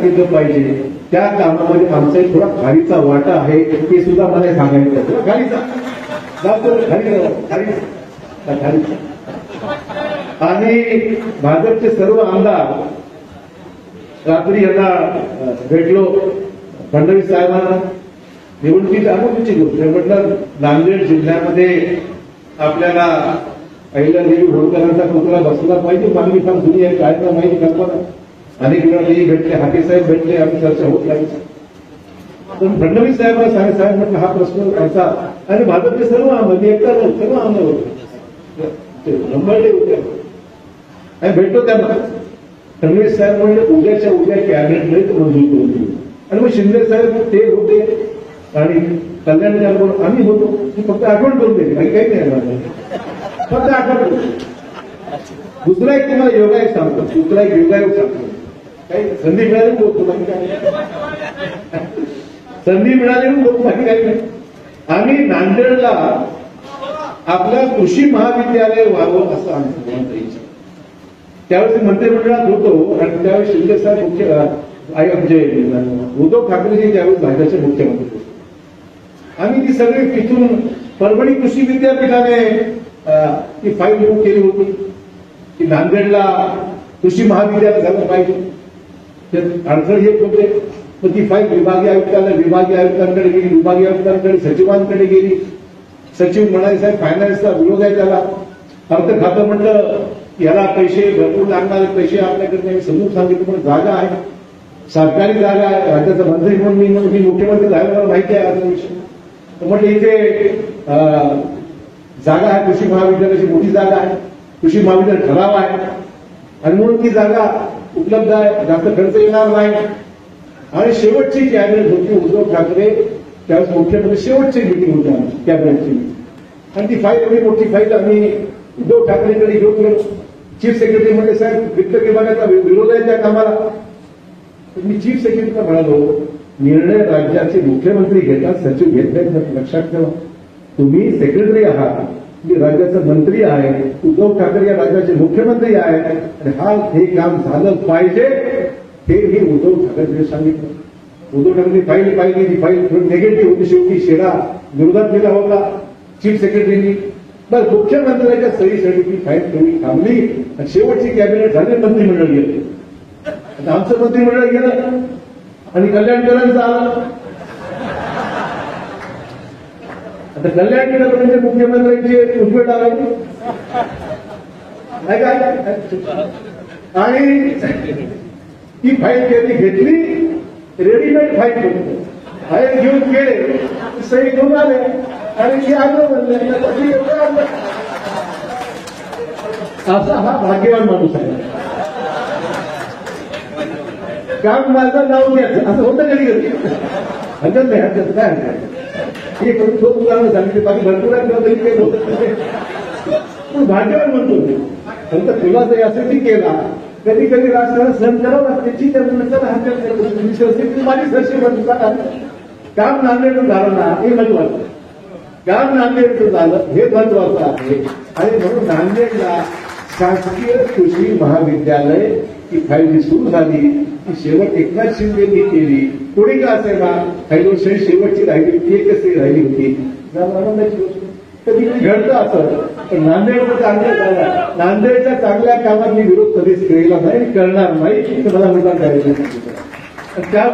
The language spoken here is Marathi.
केलं पाहिजे त्या कामामध्ये आमचा थोडा खारीचा वाटा आहे ते सुद्धा मला सांगायचं. खारीचा आणि भाजपचे सर्व आमदार रात्री यांना भेटलो. फडणवीस साहेबांना निवडणुकीची अनुभूतीची गोष्ट म्हटलं, नांदेड जिल्ह्यामध्ये आपल्याला अहिल्यादेवी होळकरांचा पुतळा बसला पाहिजे. मागणी फार जुनी आहे, काय ना माहिती कल्पना. अनेक वेळा तेही भेटले, हाके साहेब भेटले, आम्ही चर्चा होत नाही. पण फडणवीस साहेबांना साहेब म्हटलं हा प्रश्न असा. आणि भाजपचे सर्व आमदार एकटा सर्व आमदार होते, नंबरले होते आणि भेटतो त्यांना. फडणवीस साहेब म्हणजे उद्याच्या उद्या कॅबिनेट मंजूर करून दिली. आणि मग शिंदे साहेब ते होते आणि कल्याण आम्ही होतो. फक्त आठवण करून द्यायची, काही नाही, फक्त आठवण. दुसरा एक तुम्हाला योगायोग सांगतो, दुसरा एक योगायोग सांगतो. काही संधी मिळाली बोलतो, बाकी काय संधी मिळाली बोलतो, बाकी काही नाही. आम्ही नांदेडला आपल्या कृषी महाविद्यालय व्हावं असं आमचं मत आहे. त्यावेळेस मंत्रिमंडळात होतो आणि त्यावेळेस शिंदे साहेब म्हणजे उद्धव ठाकरेजी त्यावेळेस भाजपचे मुख्यमंत्री होते. आम्ही ती सगळी तिथून परभणी कृषी विद्यापीठाने ती फाईल बुक केली होती की नांदेडला कृषी महाविद्यालय झालं पाहिजे. अडचण येत होते. मग ती फाईल विभागीय आयुक्तांकडे गेली, विभागीय आयुक्तांकडे सचिवांकडे गेली. सचिव म्हणाले साहेब फायनान्सचा विरोध आहे त्याला. अर्थ खातं म्हटलं याला पैसे भरपूर लागणारे पैसे आपल्याकडे नाही. समजून सांगितलं पण जागा आहे, सरकारी जागा आहे. राज्याचा मंत्री म्हणून मी मुख्यमंत्री झाले, मला माहिती आहे असा विषय. म्हटलं इथे जागा आहे, कृषी महाविद्यालयाची मोठी जागा आहे, कृषी महाविद्यालय ठराव आहे आणि म्हणून ती जागा उपलब्ध आहे, जास्त खर्च येणार नाही. आणि शेवटची कॅबिनेट होती उद्धव ठाकरे त्यावेळेस मुख्यमंत्री, शेवटची मिटिंग होती आमची कॅबिनेटची. आणि ती फाईल एवढी मोठी फाईल आम्ही उद्धव ठाकरेंकडे घेऊन गेलो. चीफ सेक्रेटरी म्हणजे साहेब वित्त विभागाचा विरोध आहे त्या कामाला. मी चीफ सेक्रेटरीला म्हणालो, निर्णय राज्याचे मुख्यमंत्री घेतात, सचिव घेत नाहीत. लक्षात ठेवा, तुम्ही सेक्रेटरी आहात, मी राज्याचा मंत्री आहे, उद्धव ठाकरे या राज्याचे मुख्यमंत्री आहेत आणि हे काम झालं पाहिजे हे उद्धव ठाकरे सांगितलं. उद्धव ठाकरे फाईल पाहिली, ती फाईल निगेटिव्ह होती. शेवटी शेरा विरोधात केला होता चीफ सेक्रेटरीनी. बस मुख्यमंत्र्यांच्या सहीसाठी ती फाईल थोडी थांबली आणि शेवटची कॅबिनेट झाली, मंत्रिमंडळ गेलं. आता आमचं मंत्रिमंडळ गेलं आणि कल्याणकरांचं आलं. आता कल्याणकर म्हणजे मुख्यमंत्र्यांचे उजवे डावे आणि ती फाईल त्यांनी घेतली, रेडीमेड फाईल घेतली. फाईल घेऊन गेले, सही घेऊन आले आणि ते आलं म्हणलं. असा हा भाग्यवान माणूस आहे. काम माझं नाव घ्यायचं असं होतं कधी कधी. हरकत नाही, हरकत काय हरकत. हे करून तो उदाहरण सांगितले, बाकी भरपूर तरी काही होतं. पण भाग्यवान म्हणतो फक्त तुला जरी असं ती केला, कधी कधी राजकारण सहन करावं लागते. ठीक आहे म्हणून हरकत माझी सरशी म्हणून काम नांदेडचं झालं ना हे महत्वाचं. काम नांदेडचं झालं हे महत्वाचं आहे. आणि म्हणून नांदेडला शासकीय कृषी महाविद्यालय ही फाईल सुरू झाली. ती शेवट एकनाथ शिंदेनी केली. कोणी का असेल ना, काही वर्ष शेवटची राहिली होती, एकच राहिली होती. आनंदाची गोष्ट कधी घडतं असं. पण नांदेडचं चांगलं झालं. नांदेडच्या चांगल्या कामात मी विरोध कधीच केलेला नाही, करणार नाही, मला मुद्दा करायचा.